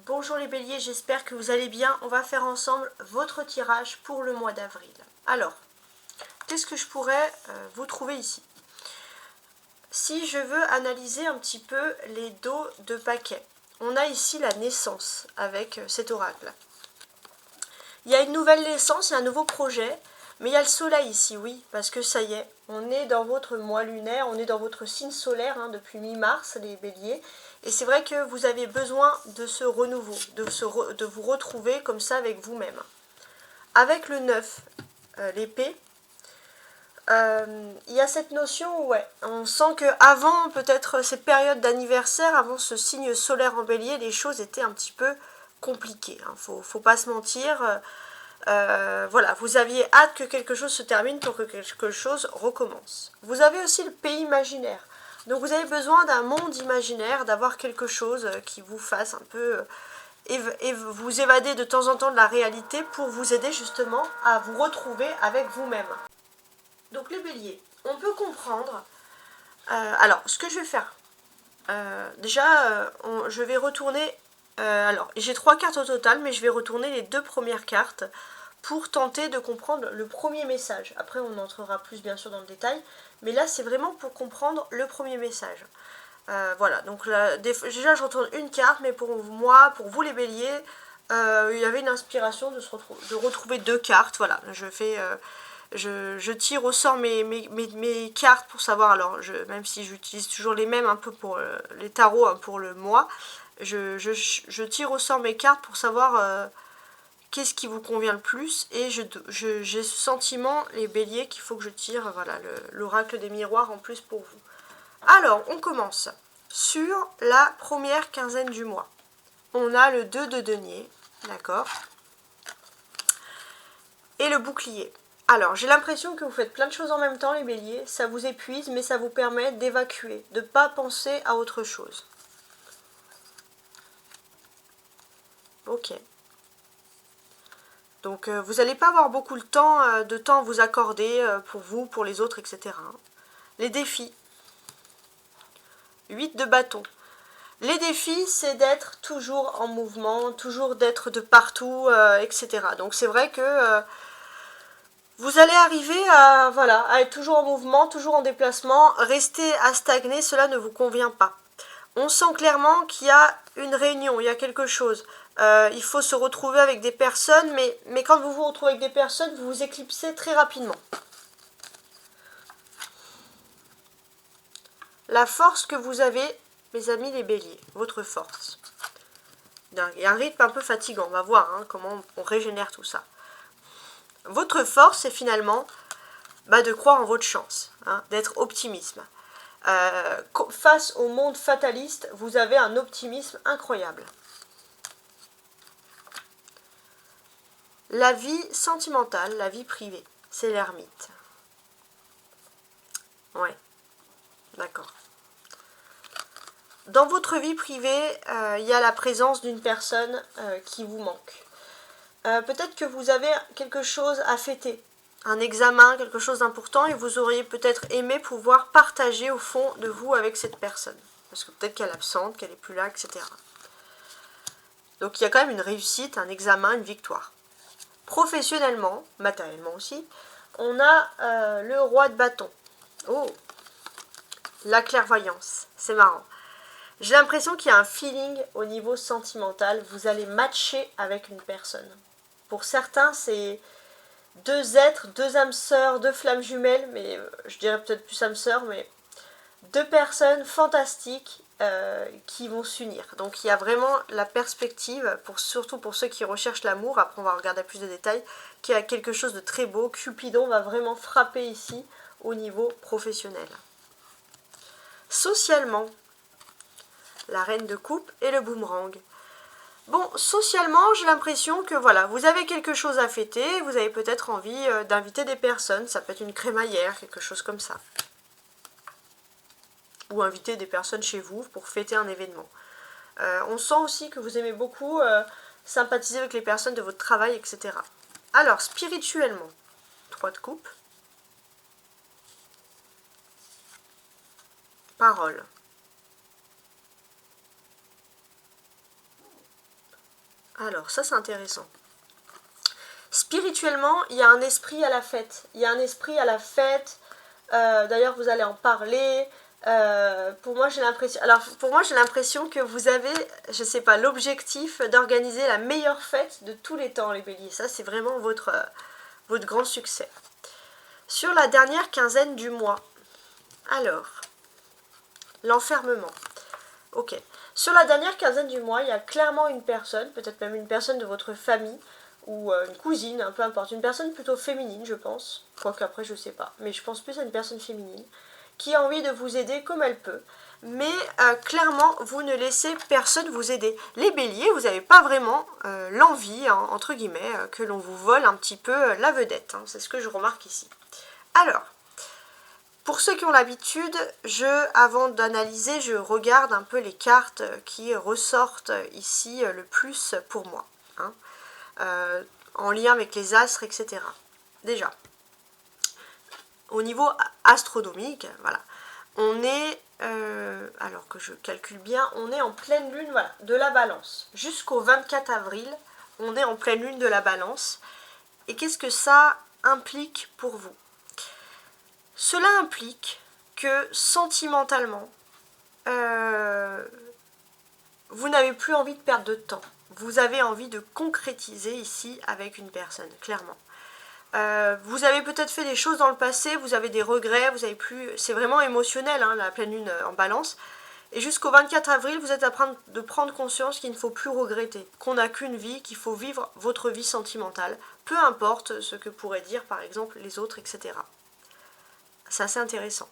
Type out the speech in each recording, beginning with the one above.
Bonjour les béliers, j'espère que vous allez bien. On va faire ensemble votre tirage pour le mois d'avril. Alors, qu'est-ce que je pourrais vous trouver ici? Si je veux analyser un petit peu les dos de paquet, on a ici la naissance avec cet oracle. Il y a une nouvelle naissance, il y a un nouveau projet, mais il y a le soleil ici, oui, parce que ça y est, on est dans votre mois lunaire, on est dans votre signe solaire depuis mi-mars, les béliers, et c'est vrai que vous avez besoin de ce renouveau, de vous retrouver comme ça avec vous-même. Avec le 9, l'épée, il y a cette notion où ouais, on sent qu'avant peut-être ces périodes d'anniversaire, avant ce signe solaire en bélier, les choses étaient un petit peu compliquées, faut pas se mentir. Voilà, vous aviez hâte que quelque chose se termine pour que quelque chose recommence. Vous avez aussi le pays imaginaire. Donc vous avez besoin d'un monde imaginaire, d'avoir quelque chose qui vous fasse un peu vous évader de temps en temps de la réalité pour vous aider justement à vous retrouver avec vous-même. Donc les béliers, on peut comprendre. Alors, ce que je vais faire, je vais retourner. Alors, j'ai 3 cartes au total, mais je vais retourner les 2 premières cartes pour tenter de comprendre le premier message. Après, on entrera plus bien sûr dans le détail, mais là, c'est vraiment pour comprendre le premier message. Voilà, donc là, déjà, je retourne une carte, mais pour moi, pour vous les béliers, il y avait une inspiration de retrouver 2 cartes. Voilà, je tire au sort mes cartes pour savoir, alors même si j'utilise toujours les mêmes un peu pour les tarots pour le mois, je tire au sort mes cartes pour savoir qu'est-ce qui vous convient le plus, et j'ai ce sentiment, les béliers, qu'il faut que je tire voilà, l'oracle des miroirs en plus pour vous. Alors, on commence sur la première quinzaine du mois. On a le 2 de denier, d'accord, et le bouclier. Alors, j'ai l'impression que vous faites plein de choses en même temps, les béliers. Ça vous épuise, mais ça vous permet d'évacuer, de ne pas penser à autre chose. Ok. Donc, vous n'allez pas avoir beaucoup de temps à vous accorder pour vous, pour les autres, etc. Les défis. 8 de bâton. Les défis, c'est d'être toujours en mouvement, toujours d'être de partout, etc. Donc, c'est vrai que vous allez arriver à être toujours en mouvement, toujours en déplacement. Rester à stagner, cela ne vous convient pas. On sent clairement qu'il y a une réunion, il y a quelque chose. Il faut se retrouver avec des personnes, mais quand vous vous retrouvez avec des personnes, vous vous éclipsez très rapidement. La force que vous avez, mes amis les béliers, votre force. Il y a un rythme un peu fatigant, on va voir comment on régénère tout ça. Votre force, c'est finalement de croire en votre chance, d'être optimiste. Face au monde fataliste, vous avez un optimisme incroyable. La vie sentimentale, la vie privée, c'est l'ermite. Ouais, d'accord. Dans votre vie privée, il y a la présence d'une personne qui vous manque. Peut-être que vous avez quelque chose à fêter, un examen, quelque chose d'important, et vous auriez peut-être aimé pouvoir partager au fond de vous avec cette personne. Parce que peut-être qu'elle est absente, qu'elle n'est plus là, etc. Donc il y a quand même une réussite, un examen, une victoire. Professionnellement, matériellement aussi, on a le roi de bâton. Oh, la clairvoyance, c'est marrant. J'ai l'impression qu'il y a un feeling au niveau sentimental, vous allez matcher avec une personne. Pour certains, c'est 2 êtres, 2 âmes sœurs, 2 flammes jumelles, mais je dirais peut-être plus âmes sœurs, mais 2 personnes fantastiques qui vont s'unir. Donc il y a vraiment la perspective, surtout pour ceux qui recherchent l'amour, après on va regarder plus de détails, qu'il y a quelque chose de très beau. Cupidon va vraiment frapper ici au niveau professionnel. Socialement, la reine de coupe et le boomerang. Bon, socialement, j'ai l'impression que voilà, vous avez quelque chose à fêter, vous avez peut-être envie d'inviter des personnes, ça peut être une crémaillère, quelque chose comme ça. Ou inviter des personnes chez vous pour fêter un événement. On sent aussi que vous aimez beaucoup sympathiser avec les personnes de votre travail, etc. Alors, spirituellement, 3 de coupe. Parole. Alors, ça c'est intéressant. Spirituellement, il y a un esprit à la fête. Il y a un esprit à la fête. D'ailleurs, vous allez en parler. Pour moi, j'ai l'impression que vous avez, je sais pas, l'objectif d'organiser la meilleure fête de tous les temps, les béliers. Ça, c'est vraiment votre grand succès. Sur la dernière quinzaine du mois, alors, l'enfermement. Ok. Sur la dernière quinzaine du mois, il y a clairement une personne, peut-être même une personne de votre famille, ou une cousine, peu importe, une personne plutôt féminine, je pense, quoique après je sais pas, mais je pense plus à une personne féminine, qui a envie de vous aider comme elle peut, mais clairement, vous ne laissez personne vous aider. Les béliers, vous n'avez pas vraiment l'envie, hein, entre guillemets, que l'on vous vole un petit peu la vedette, hein, c'est ce que je remarque ici. Alors, pour ceux qui ont l'habitude, avant d'analyser, je regarde un peu les cartes qui ressortent ici le plus pour moi, hein, en lien avec les astres, etc. Déjà, au niveau astronomique, voilà, on est, alors que je calcule bien, on est en pleine lune, voilà, de la balance. Jusqu'au 24 avril, on est en pleine lune de la balance. Et qu'est-ce que ça implique pour vous? Cela implique que sentimentalement, vous n'avez plus envie de perdre de temps. Vous avez envie de concrétiser ici avec une personne, clairement. Vous avez peut-être fait des choses dans le passé, vous avez des regrets, vous avez plus. C'est vraiment émotionnel, hein, la pleine lune en balance. Et jusqu'au 24 avril, vous êtes en train de prendre conscience qu'il ne faut plus regretter, qu'on n'a qu'une vie, qu'il faut vivre votre vie sentimentale, peu importe ce que pourraient dire par exemple les autres, etc. C'est assez intéressant.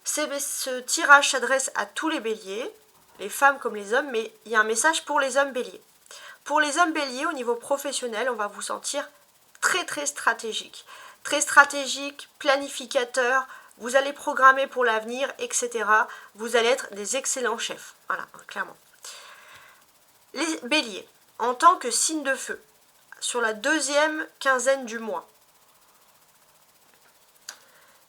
Ce tirage s'adresse à tous les béliers, les femmes comme les hommes, mais il y a un message pour les hommes béliers. Pour les hommes béliers, au niveau professionnel, on va vous sentir très très stratégique. Très stratégique, planificateur, vous allez programmer pour l'avenir, etc. Vous allez être des excellents chefs. Voilà, clairement. Les béliers, en tant que signe de feu, sur la deuxième quinzaine du mois,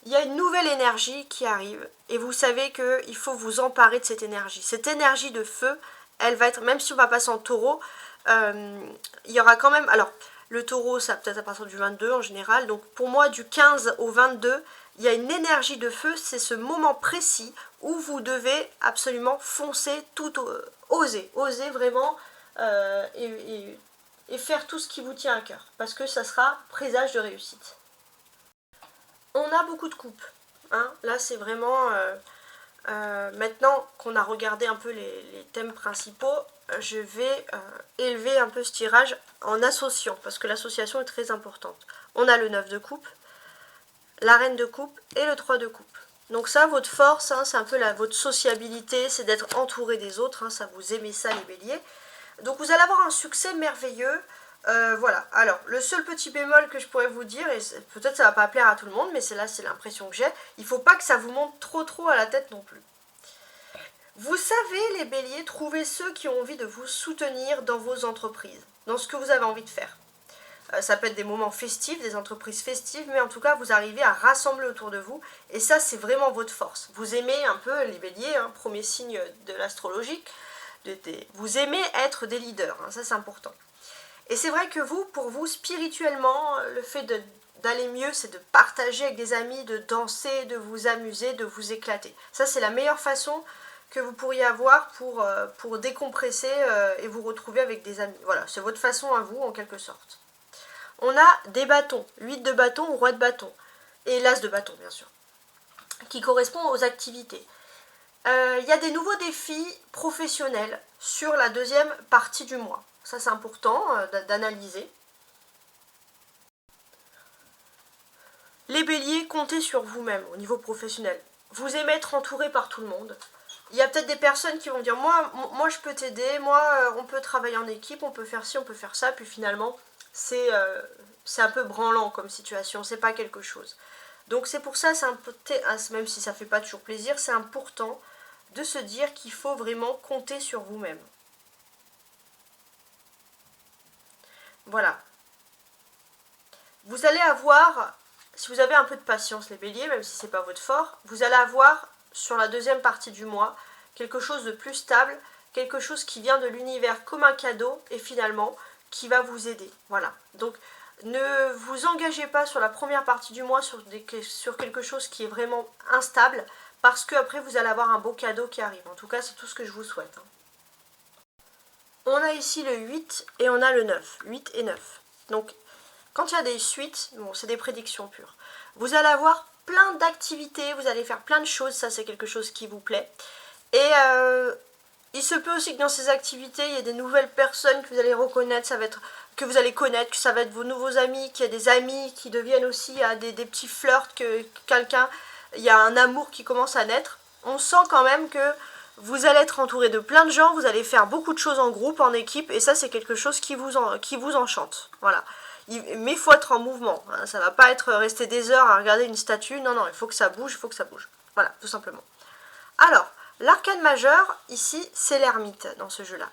il y a une nouvelle énergie qui arrive et vous savez qu'il faut vous emparer de cette énergie. Cette énergie de feu, elle va être, même si on va passer en taureau, il y aura quand même, alors le taureau ça peut-être à partir du 22 en général, donc pour moi du 15 au 22, il y a une énergie de feu, c'est ce moment précis où vous devez absolument foncer, oser vraiment et faire tout ce qui vous tient à cœur, parce que ça sera présage de réussite. On a beaucoup de coupes, hein. Là c'est vraiment, maintenant qu'on a regardé un peu les thèmes principaux, je vais élever un peu ce tirage en associant, parce que l'association est très importante. On a le 9 de coupe, la reine de coupe et le 3 de coupe. Donc ça, votre force, hein, c'est un peu votre sociabilité, c'est d'être entouré des autres, hein, ça vous aimez ça les béliers. Donc vous allez avoir un succès merveilleux. Voilà, alors le seul petit bémol que je pourrais vous dire, et peut-être ça va pas plaire à tout le monde, mais c'est l'impression que j'ai, il faut pas que ça vous monte trop à la tête non plus. Vous savez les béliers, trouvez ceux qui ont envie de vous soutenir dans vos entreprises, dans ce que vous avez envie de faire. Ça peut être des moments festifs, des entreprises festives, mais en tout cas vous arrivez à rassembler autour de vous, et ça c'est vraiment votre force. Vous aimez un peu les béliers, hein, premier signe de l'astrologie, vous aimez être des leaders, hein, ça c'est important. Et c'est vrai que pour vous, spirituellement, le fait d'aller mieux, c'est de partager avec des amis, de danser, de vous amuser, de vous éclater. Ça, c'est la meilleure façon que vous pourriez avoir pour décompresser et vous retrouver avec des amis. Voilà, c'est votre façon à vous, en quelque sorte. On a des bâtons, 8 de bâton ou roi de bâton, et l'as de bâton, bien sûr, qui correspond aux activités. Il y a des nouveaux défis professionnels sur la deuxième partie du mois. Ça, c'est important d'analyser. Les béliers, comptez sur vous-même au niveau professionnel. Vous aimez être entouré par tout le monde. Il y a peut-être des personnes qui vont dire moi je peux t'aider, moi on peut travailler en équipe, on peut faire ci, on peut faire ça, puis finalement c'est un peu branlant comme situation, c'est pas quelque chose. Donc c'est pour ça, même si ça fait pas toujours plaisir, c'est important de se dire qu'il faut vraiment compter sur vous-même. Voilà. Vous allez avoir, si vous avez un peu de patience les béliers, même si c'est pas votre fort, vous allez avoir sur la deuxième partie du mois quelque chose de plus stable quelque chose qui vient de l'univers comme un cadeau et finalement qui va vous aider. Voilà. Donc ne vous engagez pas sur la première partie du mois sur quelque chose qui est vraiment instable parce qu'après vous allez avoir un beau cadeau qui arrive. En tout cas, c'est tout ce que je vous souhaite. On a ici le 8 et on a le 9. 8 et 9. Donc quand il y a des suites, bon, c'est des prédictions pures. Vous allez avoir plein d'activités, vous allez faire plein de choses, ça c'est quelque chose qui vous plaît. Et il se peut aussi que dans ces activités, il y ait des nouvelles personnes que vous allez reconnaître, ça va être, que vous allez connaître, que ça va être vos nouveaux amis, qu'il y a des amis qui deviennent aussi des petits flirts, que quelqu'un, il y a un amour qui commence à naître. On sent quand même que vous allez être entouré de plein de gens, vous allez faire beaucoup de choses en groupe, en équipe, et ça c'est quelque chose qui vous enchante. Voilà. Mais il faut être en mouvement, hein. Ça ne va pas être rester des heures à regarder une statue, non, non, il faut que ça bouge, il faut que ça bouge. Voilà, tout simplement. Alors, l'arcane majeur, ici, c'est l'ermite dans ce jeu-là.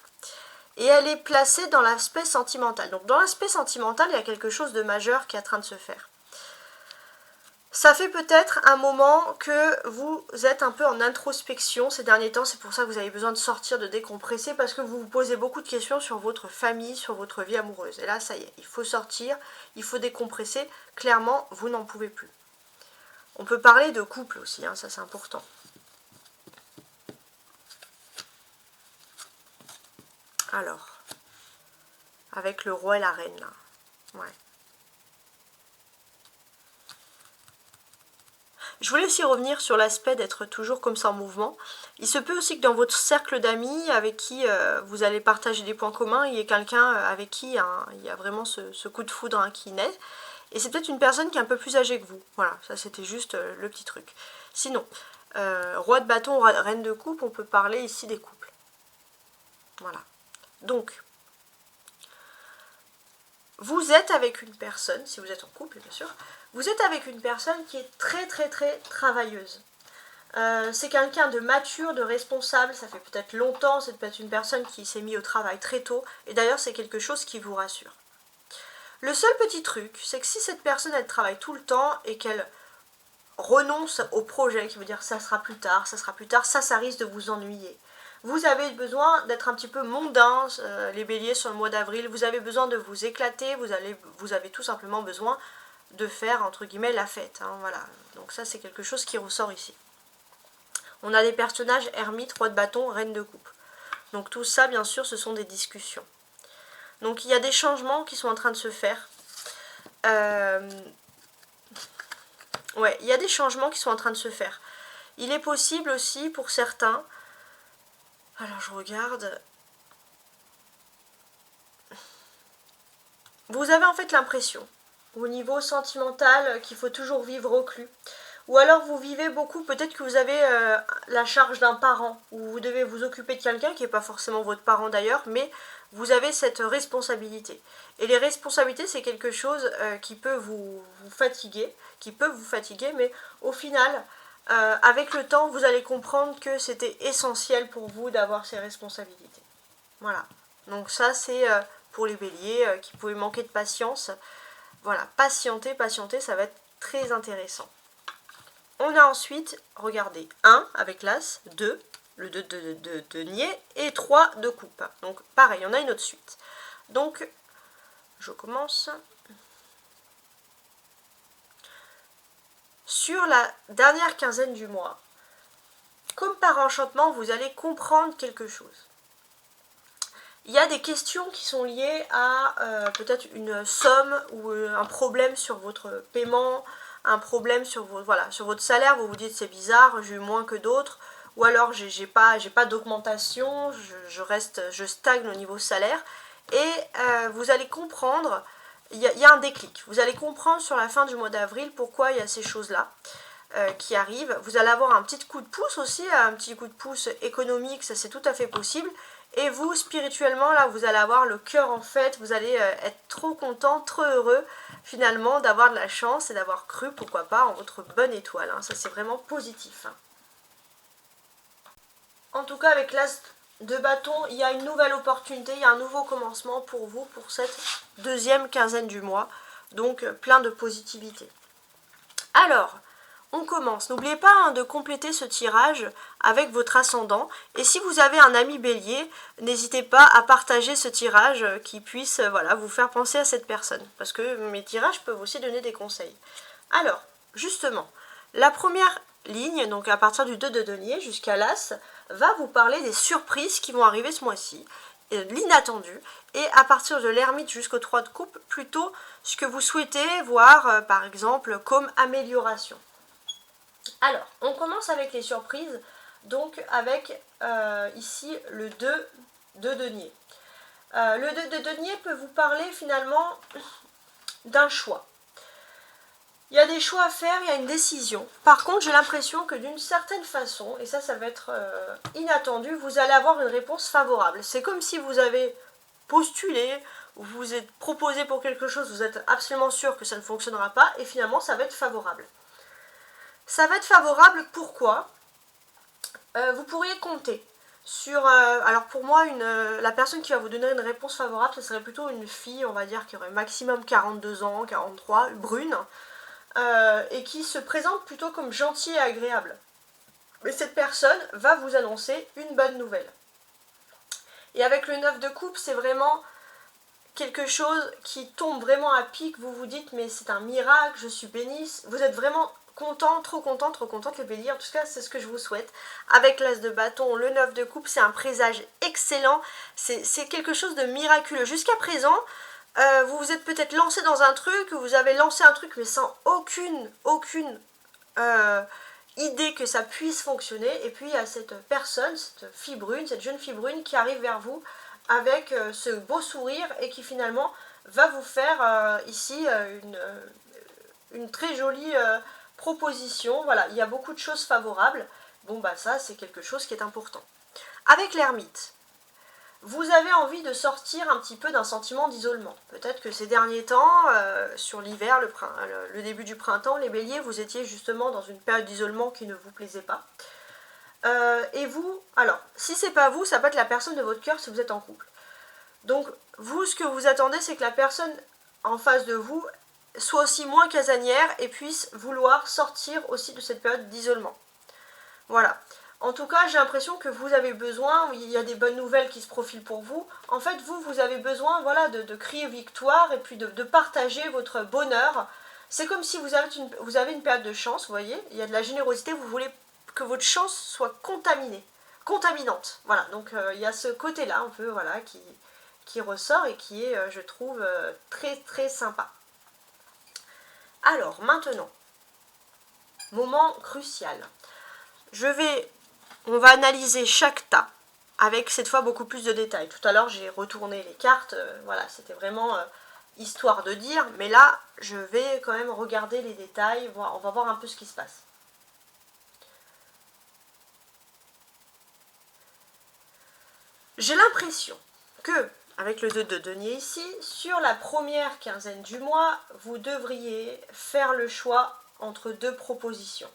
Et elle est placée dans l'aspect sentimental. Donc dans l'aspect sentimental, il y a quelque chose de majeur qui est en train de se faire. Ça fait peut-être un moment que vous êtes un peu en introspection ces derniers temps, c'est pour ça que vous avez besoin de sortir, de décompresser, parce que vous vous posez beaucoup de questions sur votre famille, sur votre vie amoureuse. Et là, ça y est, il faut sortir, il faut décompresser, clairement, vous n'en pouvez plus. On peut parler de couple aussi, hein, ça c'est important. Alors, avec le roi et la reine, là. Ouais. Je voulais aussi revenir sur l'aspect d'être toujours comme ça en mouvement. Il se peut aussi que dans votre cercle d'amis avec qui vous allez partager des points communs, il y ait quelqu'un avec qui il y a vraiment ce coup de foudre hein, qui naît. Et c'est peut-être une personne qui est un peu plus âgée que vous. Voilà, ça c'était juste le petit truc. Sinon, roi de bâton, reine de coupe, on peut parler ici des couples. Voilà. Donc, vous êtes avec une personne, si vous êtes en couple bien sûr, vous êtes avec une personne qui est très très très travailleuse. C'est quelqu'un de mature, de responsable, ça fait peut-être longtemps, c'est peut-être une personne qui s'est mise au travail très tôt, et d'ailleurs c'est quelque chose qui vous rassure. Le seul petit truc, c'est que si cette personne elle travaille tout le temps et qu'elle renonce au projet, qui veut dire ça sera plus tard, ça risque de vous ennuyer. Vous avez besoin d'être un petit peu mondain, les béliers sur le mois d'avril, vous avez besoin de vous éclater, vous avez tout simplement besoin de faire, entre guillemets, la fête. Hein, voilà. Donc ça, c'est quelque chose qui ressort ici. On a des personnages, ermite, roi de bâton, reine de coupe. Donc tout ça, bien sûr, ce sont des discussions. Donc il y a des changements qui sont en train de se faire. Ouais, il y a des changements qui sont en train de se faire. Il est possible aussi, pour certains... Alors je regarde. Vous avez en fait l'impression, au niveau sentimental, qu'il faut toujours vivre reclus. Ou alors vous vivez beaucoup, peut-être que vous avez la charge d'un parent, ou vous devez vous occuper de quelqu'un qui n'est pas forcément votre parent d'ailleurs, mais vous avez cette responsabilité. Et les responsabilités, c'est quelque chose qui peut vous fatiguer, mais au final... avec le temps, vous allez comprendre que c'était essentiel pour vous d'avoir ces responsabilités. Voilà. Donc ça, c'est pour les béliers qui pouvaient manquer de patience. Voilà, patienter, ça va être très intéressant. On a ensuite, regardez, 1 avec l'as, 2, le 2 de denier, et 3 de coupe. Donc pareil, on a une autre suite. Donc, je commence... Sur la dernière quinzaine du mois, comme par enchantement, vous allez comprendre quelque chose. Il y a des questions qui sont liées à peut-être une somme ou un problème sur votre paiement, un problème sur votre salaire. Vous vous dites c'est bizarre, j'ai eu moins que d'autres, ou alors j'ai pas d'augmentation, je stagne au niveau salaire. Et vous allez comprendre... Il y a un déclic. Vous allez comprendre sur la fin du mois d'avril pourquoi il y a ces choses-là qui arrivent. Vous allez avoir un petit coup de pouce aussi, un petit coup de pouce économique, ça c'est tout à fait possible. Et vous, spirituellement, là, vous allez avoir le cœur en fête, vous allez être trop content, trop heureux, finalement, d'avoir de la chance et d'avoir cru, pourquoi pas, en votre bonne étoile. Hein. Ça c'est vraiment positif. Hein. En tout cas, avec l'as de bâton, il y a une nouvelle opportunité, il y a un nouveau commencement pour vous, pour cette deuxième quinzaine du mois. Donc, plein de positivité. Alors, on commence. N'oubliez pas de compléter ce tirage avec votre ascendant. Et si vous avez un ami bélier, n'hésitez pas à partager ce tirage qui puisse voilà, vous faire penser à cette personne. Parce que mes tirages peuvent aussi donner des conseils. Alors, justement, la première ligne, donc à partir du 2 de denier jusqu'à l'As, va vous parler des surprises qui vont arriver ce mois-ci, l'inattendu, et à partir de l'ermite jusqu'au 3 de coupe, plutôt ce que vous souhaitez voir, par exemple, comme amélioration. Alors, on commence avec les surprises, donc avec ici le 2 de denier. Le 2 de denier peut vous parler finalement d'un choix. Il y a des choix à faire, il y a une décision. Par contre, j'ai l'impression que d'une certaine façon, et ça va être inattendu, vous allez avoir une réponse favorable. C'est comme si vous avez postulé, vous êtes proposé pour quelque chose, vous êtes absolument sûr que ça ne fonctionnera pas, et finalement, ça va être favorable. Ça va être favorable, pourquoi ? Vous pourriez compter sur... alors pour moi, la personne qui va vous donner une réponse favorable, ce serait plutôt une fille, on va dire, qui aurait maximum 42 ans, 43, brune, et qui se présente plutôt comme gentille et agréable. Mais cette personne va vous annoncer une bonne nouvelle. Et avec le 9 de coupe, c'est vraiment quelque chose qui tombe vraiment à pic. Vous vous dites, mais c'est un miracle, je suis bénie. Vous êtes vraiment content, trop contente les béliers. En tout cas, c'est ce que je vous souhaite. Avec l'as de bâton, le 9 de coupe, c'est un présage excellent. C'est quelque chose de miraculeux. Jusqu'à présent, vous vous êtes peut-être lancé dans un truc, vous avez lancé un truc, mais sans aucune idée que ça puisse fonctionner. Et puis, il y a cette personne, cette fille brune, cette jeune fille brune qui arrive vers vous avec ce beau sourire et qui finalement va vous faire ici une très jolie proposition. Voilà, il y a beaucoup de choses favorables. Bon, bah ça, c'est quelque chose qui est important. Avec l'ermite, vous avez envie de sortir un petit peu d'un sentiment d'isolement. Peut-être que ces derniers temps, sur l'hiver, le début du printemps, les béliers, vous étiez justement dans une période d'isolement qui ne vous plaisait pas. Et vous, alors, si c'est pas vous, ça peut être la personne de votre cœur si vous êtes en couple. Donc, vous, ce que vous attendez, c'est que la personne en face de vous soit aussi moins casanière et puisse vouloir sortir aussi de cette période d'isolement. Voilà. En tout cas, j'ai l'impression que vous avez besoin, il y a des bonnes nouvelles qui se profilent pour vous. En fait, vous avez besoin voilà, de crier victoire et puis de partager votre bonheur. C'est comme si vous avez une période de chance, vous voyez, il y a de la générosité, vous voulez que votre chance soit contaminante. Voilà, donc il y a ce côté-là un peu voilà, qui ressort et qui est, je trouve, très très sympa. Alors, maintenant, moment crucial. On va analyser chaque tas avec cette fois beaucoup plus de détails. Tout à l'heure, j'ai retourné les cartes, voilà, c'était vraiment histoire de dire, mais là, je vais quand même regarder les détails, on va voir un peu ce qui se passe. J'ai l'impression que, avec le 2 de denier ici, sur la première quinzaine du mois, vous devriez faire le choix entre deux propositions.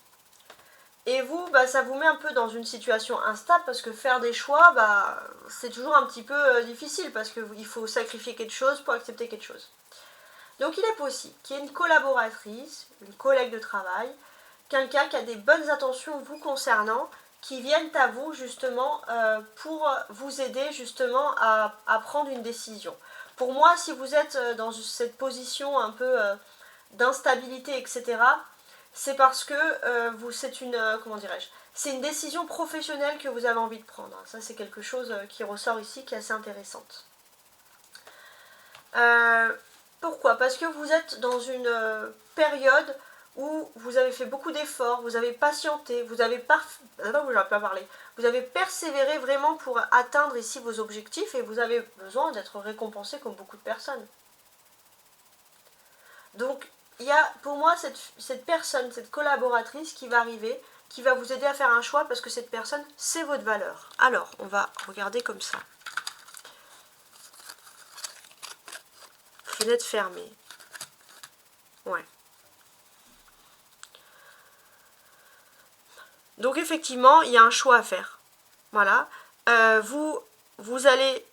Et vous, ça vous met un peu dans une situation instable parce que faire des choix, c'est toujours un petit peu difficile parce qu'il faut sacrifier quelque chose pour accepter quelque chose. Donc il est possible qu'il y ait une collaboratrice, une collègue de travail, quelqu'un qui a des bonnes intentions vous concernant, qui viennent à vous justement pour vous aider justement à prendre une décision. Pour moi, si vous êtes dans cette position un peu d'instabilité, etc., c'est parce que c'est une décision professionnelle que vous avez envie de prendre. Ça, c'est quelque chose qui ressort ici, qui est assez intéressante. Pourquoi ? Parce que vous êtes dans une période où vous avez fait beaucoup d'efforts, vous avez patienté, vous avez persévéré vraiment pour atteindre ici vos objectifs et vous avez besoin d'être récompensé comme beaucoup de personnes. Donc, il y a pour moi cette personne, cette collaboratrice qui va arriver, qui va vous aider à faire un choix parce que cette personne, c'est votre valeur. Alors, on va regarder comme ça. Fenêtre fermée. Ouais. Donc effectivement, il y a un choix à faire. Voilà. Vous allez...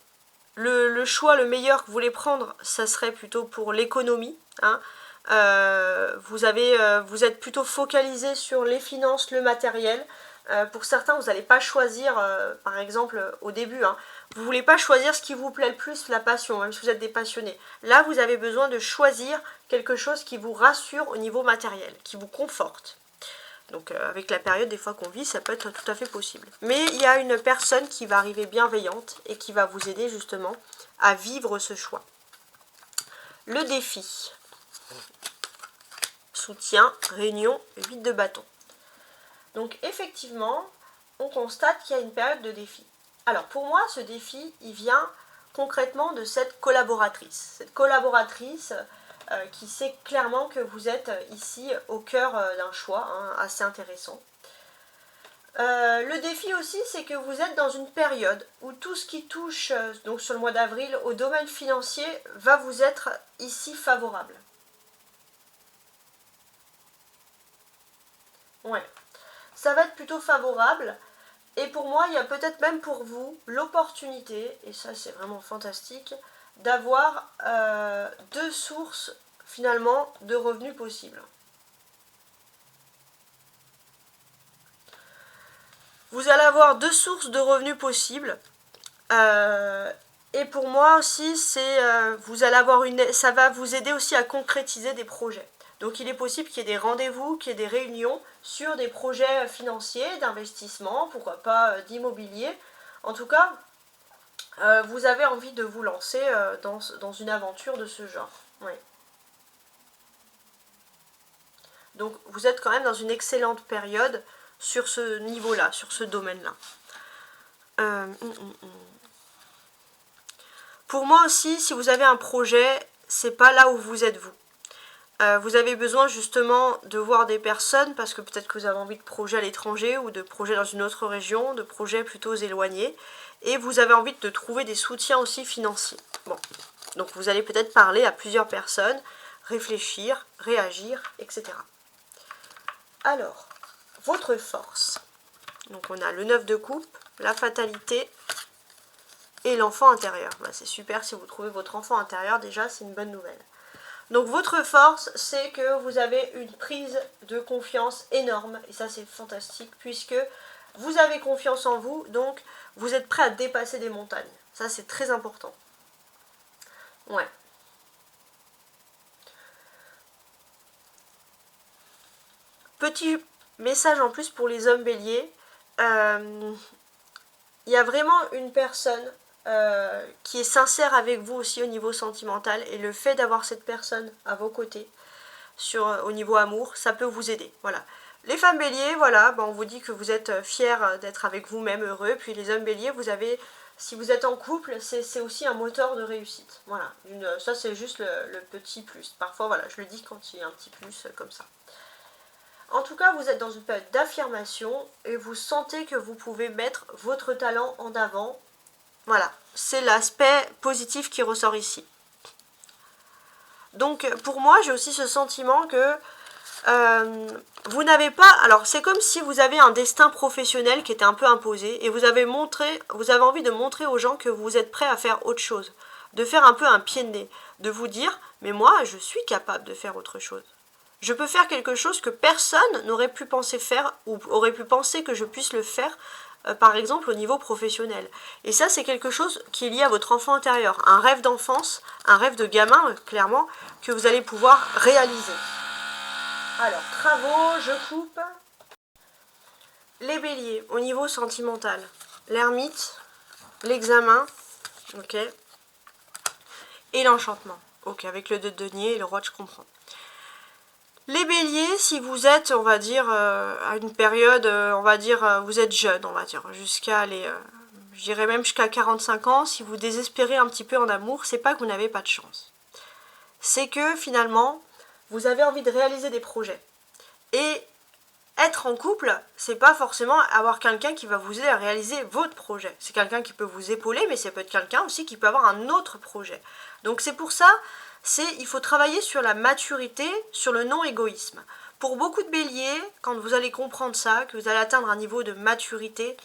Le choix le meilleur que vous voulez prendre, ça serait plutôt pour l'économie. Hein. vous êtes plutôt focalisé sur les finances, le matériel. Pour certains, vous n'allez pas choisir, par exemple au début, hein, vous ne voulez pas choisir ce qui vous plaît le plus, la passion, même si vous êtes des passionnés. Là, vous avez besoin de choisir quelque chose qui vous rassure au niveau matériel, qui vous conforte. Donc avec la période des fois qu'on vit, ça peut être tout à fait possible. Mais il y a une personne qui va arriver bienveillante et qui va vous aider justement à vivre ce choix. Le défi. Soutien, réunion, 8 de bâton. Donc effectivement, on constate qu'il y a une période de défi. Alors pour moi, ce défi, il vient concrètement de cette collaboratrice. Cette collaboratrice qui sait clairement que vous êtes ici au cœur d'un choix assez intéressant. Le défi aussi, c'est que vous êtes dans une période où tout ce qui touche, donc sur le mois d'avril, au domaine financier, va vous être ici favorable. Ouais, ça va être plutôt favorable. Et pour moi, il y a peut-être même pour vous l'opportunité, et ça c'est vraiment fantastique, d'avoir 2 sources finalement de revenus possibles. Vous allez avoir 2 sources de revenus possibles. Et pour moi aussi, vous allez avoir ça va vous aider aussi à concrétiser des projets. Donc il est possible qu'il y ait des rendez-vous, qu'il y ait des réunions sur des projets financiers, d'investissement, pourquoi pas d'immobilier. En tout cas, vous avez envie de vous lancer dans une aventure de ce genre. Oui. Donc vous êtes quand même dans une excellente période sur ce niveau-là, sur ce domaine-là. Pour moi aussi, si vous avez un projet, c'est pas là où vous êtes vous. Vous avez besoin justement de voir des personnes parce que peut-être que vous avez envie de projets à l'étranger ou de projets dans une autre région, de projets plutôt éloignés. Et vous avez envie de trouver des soutiens aussi financiers. Bon, donc vous allez peut-être parler à plusieurs personnes, réfléchir, réagir, etc. Alors, votre force. Donc on a le 9 de coupe, la fatalité et l'enfant intérieur. Bah, c'est super si vous trouvez votre enfant intérieur, déjà c'est une bonne nouvelle. Donc votre force, c'est que vous avez une prise de confiance énorme, et ça c'est fantastique, puisque vous avez confiance en vous, donc vous êtes prêt à dépasser des montagnes. Ça c'est très important. Ouais. Petit message en plus pour les hommes béliers. Il y a vraiment une personne qui est sincère avec vous aussi au niveau sentimental, et le fait d'avoir cette personne à vos côtés au niveau amour, ça peut vous aider. Voilà. Les femmes béliers, voilà, on vous dit que vous êtes fiers d'être avec vous-même, heureux. Puis les hommes béliers, si vous êtes en couple, c'est aussi un moteur de réussite. Voilà, ça c'est juste le petit plus. Parfois, voilà, je le dis quand il y a un petit plus comme ça. En tout cas, vous êtes dans une période d'affirmation et vous sentez que vous pouvez mettre votre talent en avant. Voilà, c'est l'aspect positif qui ressort ici. Donc pour moi, j'ai aussi ce sentiment que vous n'avez pas... Alors c'est comme si vous avez un destin professionnel qui était un peu imposé et vous avez envie de montrer aux gens que vous êtes prêt à faire autre chose. De faire un peu un pied de nez. De vous dire, mais moi je suis capable de faire autre chose. Je peux faire quelque chose que personne n'aurait pu penser faire ou aurait pu penser que je puisse le faire, par exemple au niveau professionnel. Et ça, c'est quelque chose qui est lié à votre enfant intérieur. Un rêve d'enfance, un rêve de gamin, clairement, que vous allez pouvoir réaliser. Alors, travaux, je coupe. Les béliers, au niveau sentimental. L'ermite, l'examen, ok. Et l'enchantement. Ok, avec le 2 de denier et le roi, je comprends. Les béliers, si vous êtes, on va dire, à une période, vous êtes jeune, on va dire, je dirais même jusqu'à 45 ans, si vous désespérez un petit peu en amour, c'est pas que vous n'avez pas de chance. C'est que finalement, vous avez envie de réaliser des projets. Et être en couple, c'est pas forcément avoir quelqu'un qui va vous aider à réaliser votre projet. C'est quelqu'un qui peut vous épauler, mais ça peut être quelqu'un aussi qui peut avoir un autre projet. Donc c'est pour ça... il faut travailler sur la maturité, sur le non-égoïsme. Pour beaucoup de béliers, quand vous allez comprendre ça, que vous allez atteindre un niveau de maturité,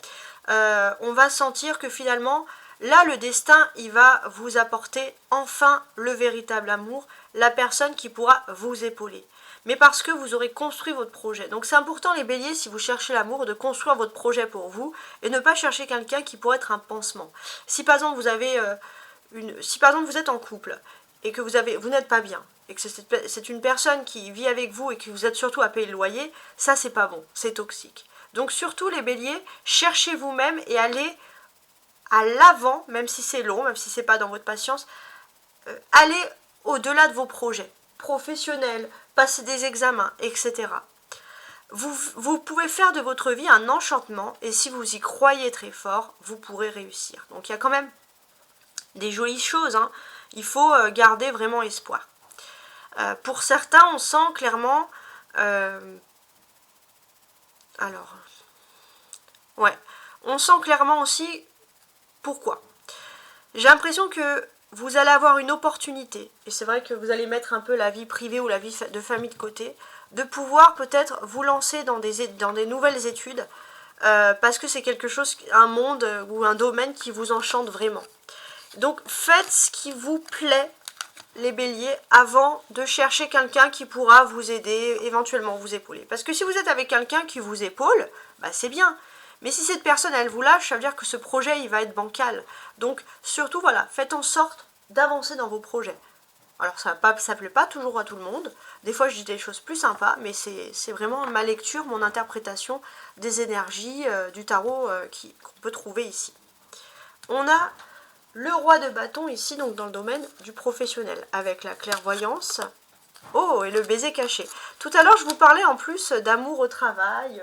on va sentir que finalement, Là, le destin, il va vous apporter enfin le véritable amour, la personne qui pourra vous épauler. Mais parce que vous aurez construit votre projet. Donc c'est important les béliers, si vous cherchez l'amour, de construire votre projet pour vous et ne pas chercher quelqu'un qui pourrait être un pansement. Si par exemple vous avez si par exemple vous êtes en couple et que vous n'êtes pas bien, et que c'est une personne qui vit avec vous et que vous êtes surtout à payer le loyer, ça c'est pas bon, c'est toxique. Donc surtout les béliers, cherchez vous-même et allez à l'avant, même si c'est long, même si c'est pas dans votre patience, allez au-delà de vos projets professionnels, passer des examens, etc. Vous pouvez faire de votre vie un enchantement et si vous y croyez très fort, vous pourrez réussir. Donc il y a quand même des jolies choses, hein. Il faut garder vraiment espoir. Pour certains, on sent clairement... on sent clairement aussi pourquoi. J'ai l'impression que vous allez avoir une opportunité, et c'est vrai que vous allez mettre un peu la vie privée ou la vie de famille de côté, de pouvoir peut-être vous lancer dans des nouvelles études, parce que c'est quelque chose, un monde ou un domaine qui vous enchante vraiment. Donc faites ce qui vous plaît, les béliers, avant de chercher quelqu'un qui pourra vous aider, éventuellement vous épauler. Parce que si vous êtes avec quelqu'un qui vous épaule, bah c'est bien. Mais si cette personne, elle vous lâche, ça veut dire que ce projet, il va être bancal. Donc, surtout, voilà, faites en sorte d'avancer dans vos projets. Alors, ça ne plaît pas toujours à tout le monde. Des fois, je dis des choses plus sympas, mais c'est vraiment ma lecture, mon interprétation des énergies du tarot qu'on peut trouver ici. On a le roi de bâton ici, donc dans le domaine du professionnel, avec la clairvoyance. Oh, et le baiser caché. Tout à l'heure, je vous parlais en plus d'amour au travail,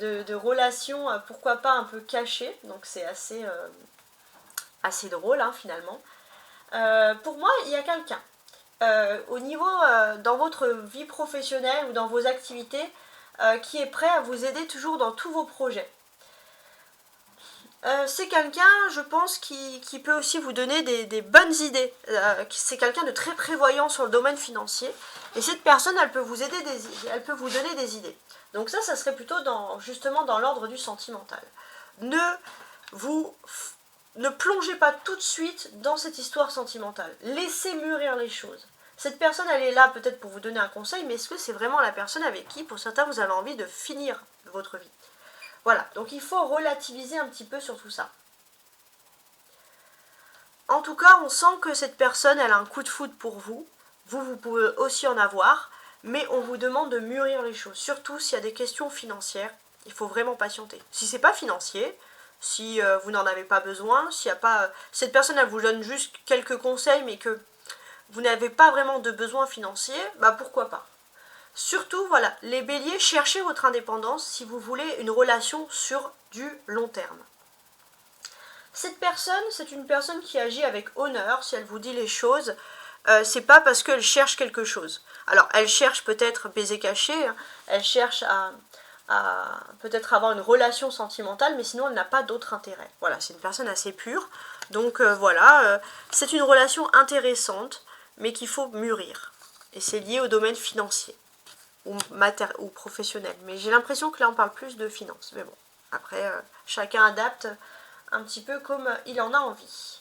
de relations, pourquoi pas un peu cachées. Donc c'est assez drôle, hein, finalement. Pour moi, il y a quelqu'un. Au niveau, dans votre vie professionnelle ou dans vos activités, qui est prêt à vous aider toujours dans tous vos projets. C'est quelqu'un, je pense, qui peut aussi vous donner des bonnes idées. C'est quelqu'un de très prévoyant sur le domaine financier. Et cette personne, elle peut vous aider elle peut vous donner des idées. Donc ça serait plutôt justement dans l'ordre du sentimental. Ne plongez pas tout de suite dans cette histoire sentimentale. Laissez mûrir les choses. Cette personne, elle est là peut-être pour vous donner un conseil, mais est-ce que c'est vraiment la personne avec qui, pour certains, vous avez envie de finir votre vie ? Voilà, donc il faut relativiser un petit peu sur tout ça. En tout cas, on sent que cette personne, elle a un coup de foudre pour vous. Vous pouvez aussi en avoir, mais on vous demande de mûrir les choses. Surtout s'il y a des questions financières, il faut vraiment patienter. Si c'est pas financier, si vous n'en avez pas besoin, s'il y a pas, cette personne, elle vous donne juste quelques conseils, mais que vous n'avez pas vraiment de besoin financier, bah pourquoi pas. Surtout, voilà, les béliers, cherchez votre indépendance si vous voulez une relation sur du long terme. Cette personne, c'est une personne qui agit avec honneur. Si elle vous dit les choses, c'est pas parce qu'elle cherche quelque chose. Alors, elle cherche peut-être baiser caché, hein, elle cherche à peut-être avoir une relation sentimentale, mais sinon elle n'a pas d'autre intérêt. Voilà, c'est une personne assez pure. Donc voilà, c'est une relation intéressante, mais qu'il faut mûrir. Et c'est lié au domaine financier ou professionnel. Mais j'ai l'impression que là on parle plus de finances. Mais bon, après, chacun adapte un petit peu comme il en a envie.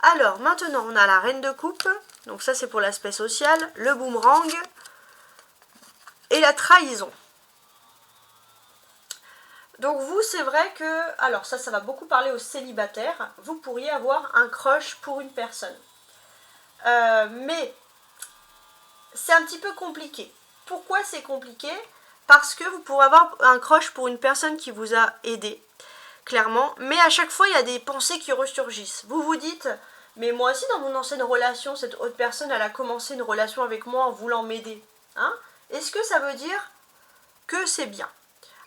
Alors, maintenant, on a la reine de coupe. Donc ça, c'est pour l'aspect social. Le boomerang. Et la trahison. Donc vous, c'est vrai que... Alors ça va beaucoup parler aux célibataires. Vous pourriez avoir un crush pour une personne. Mais c'est un petit peu compliqué. Pourquoi c'est compliqué ? Parce que vous pourrez avoir un crush pour une personne qui vous a aidé, clairement. Mais à chaque fois, il y a des pensées qui ressurgissent. Vous vous dites, mais moi aussi, dans mon ancienne relation, cette autre personne, elle a commencé une relation avec moi en voulant m'aider. Hein ? Est-ce que ça veut dire que c'est bien ?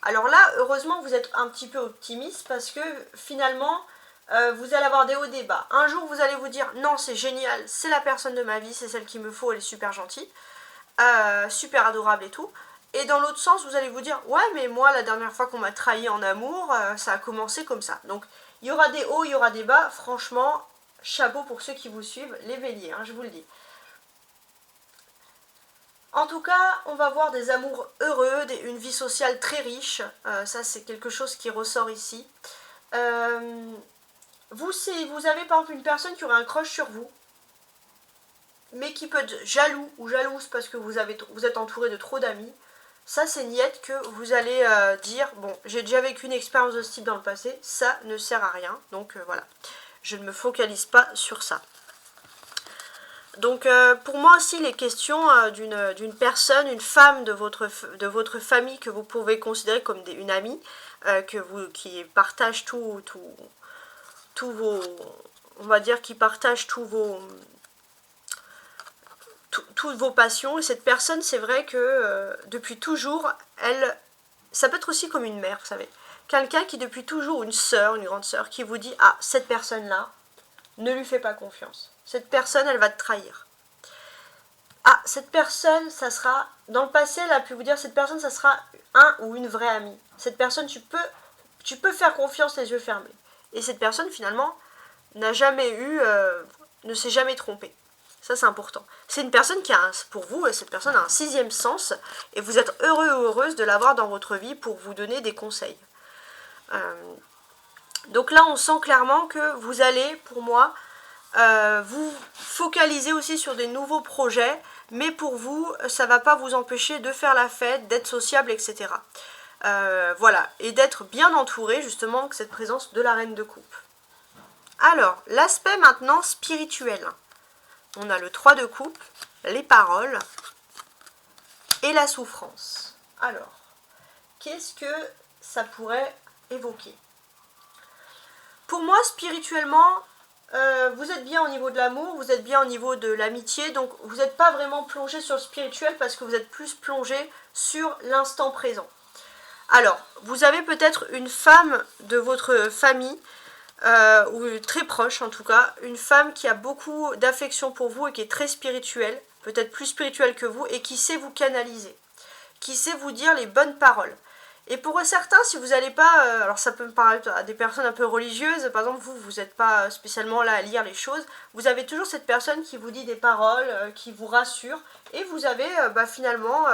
Alors là, heureusement, vous êtes un petit peu optimiste parce que finalement, vous allez avoir des hauts des bas. Un jour, vous allez vous dire, non, c'est génial, c'est la personne de ma vie, c'est celle qu'il me faut, elle est super gentille, super adorable et tout. Et dans l'autre sens, vous allez vous dire, ouais, mais moi, la dernière fois qu'on m'a trahi en amour, ça a commencé comme ça. Donc, il y aura des hauts, il y aura des bas. Franchement, chapeau pour ceux qui vous suivent, les béliers, hein, je vous le dis. En tout cas, on va voir des amours heureux, une vie sociale très riche. Ça, c'est quelque chose qui ressort ici. vous avez par exemple une personne qui aurait un crush sur vous, mais qui peut être jaloux ou jalouse parce que vous êtes entouré de trop d'amis. Ça, c'est niette que vous allez dire, bon, j'ai déjà vécu une expérience de ce type dans le passé, ça ne sert à rien, donc voilà. Je ne me focalise pas sur ça. Donc pour moi aussi, les questions d'une personne, une femme de votre famille que vous pouvez considérer comme une amie, qui partage tous vos, on va dire, qui partage toutes vos passions. Et cette personne, c'est vrai que depuis toujours, ça peut être aussi comme une mère, vous savez. Quelqu'un qui depuis toujours, une sœur, une grande sœur, qui vous dit, ah, cette personne-là, ne lui fais pas confiance. Cette personne, elle va te trahir. Ah, cette personne, ça sera... Dans le passé, elle a pu vous dire, cette personne, ça sera un ou une vraie amie. Cette personne, tu peux faire confiance les yeux fermés. Et cette personne, finalement, n'a jamais ne s'est jamais trompée. Ça, c'est important. C'est une personne qui a, pour vous, cette personne a un 6e sens, et vous êtes heureux ou heureuse de l'avoir dans votre vie pour vous donner des conseils. Donc là, on sent clairement que vous allez, pour moi, vous focaliser aussi sur des nouveaux projets, mais pour vous, ça ne va pas vous empêcher de faire la fête, d'être sociable, etc. Voilà, et d'être bien entouré, justement, avec cette présence de la reine de coupe. Alors, l'aspect maintenant spirituel. On a le 3 de coupe, les paroles et la souffrance. Alors, qu'est-ce que ça pourrait évoquer? Pour moi, spirituellement, vous êtes bien au niveau de l'amour, vous êtes bien au niveau de l'amitié, donc vous n'êtes pas vraiment plongé sur le spirituel parce que vous êtes plus plongé sur l'instant présent. Alors, vous avez peut-être une femme de votre famille, ou très proche en tout cas, une femme qui a beaucoup d'affection pour vous et qui est très spirituelle, peut-être plus spirituelle que vous, et qui sait vous canaliser, qui sait vous dire les bonnes paroles. Et pour certains, si vous n'allez pas, alors ça peut me paraître à des personnes un peu religieuses, par exemple vous n'êtes pas spécialement là à lire les choses, vous avez toujours cette personne qui vous dit des paroles, qui vous rassure, et vous avez finalement,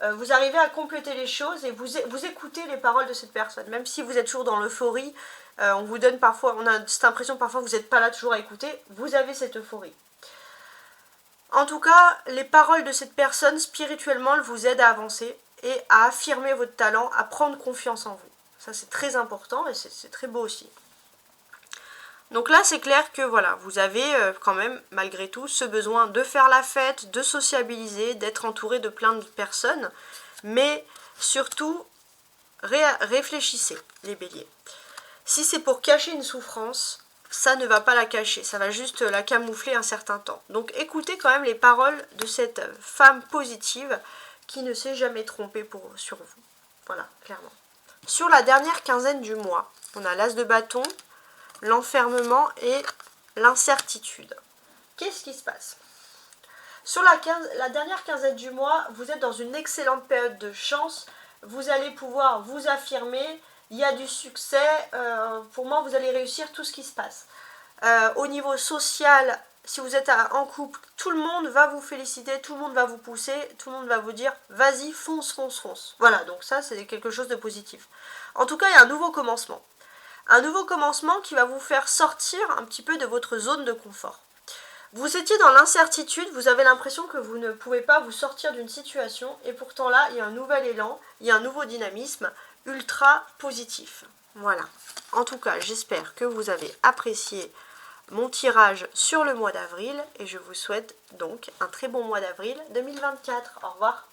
vous arrivez à compléter les choses et vous écoutez les paroles de cette personne, même si vous êtes toujours dans l'euphorie, on vous donne parfois, on a cette impression parfois que vous n'êtes pas là toujours à écouter, vous avez cette euphorie. En tout cas, les paroles de cette personne, spirituellement, elles vous aident à avancer et à affirmer votre talent, à prendre confiance en vous. Ça, c'est très important et c'est très beau aussi. Donc là, c'est clair que voilà, vous avez quand même, malgré tout, ce besoin de faire la fête, de sociabiliser, d'être entouré de plein de personnes. Mais surtout, réfléchissez, les béliers. Si c'est pour cacher une souffrance, ça ne va pas la cacher, ça va juste la camoufler un certain temps. Donc écoutez quand même les paroles de cette femme positive qui ne s'est jamais trompée sur vous. Voilà, clairement. Sur la dernière quinzaine du mois, on a l'as de bâton, l'enfermement et l'incertitude. Qu'est-ce qui se passe? Sur la dernière quinzaine du mois, vous êtes dans une excellente période de chance, vous allez pouvoir vous affirmer, il y a du succès, pour moi vous allez réussir tout ce qui se passe. Au niveau social, si vous êtes en couple, tout le monde va vous féliciter, tout le monde va vous pousser, tout le monde va vous dire vas-y, fonce, fonce, fonce. Voilà, donc ça c'est quelque chose de positif. En tout cas, il y a un nouveau commencement. Un nouveau commencement qui va vous faire sortir un petit peu de votre zone de confort. Vous étiez dans l'incertitude, vous avez l'impression que vous ne pouvez pas vous sortir d'une situation et pourtant là, il y a un nouvel élan, il y a un nouveau dynamisme ultra positif. Voilà. En tout cas, j'espère que vous avez apprécié mon tirage sur le mois d'avril et je vous souhaite donc un très bon mois d'avril 2024. Au revoir.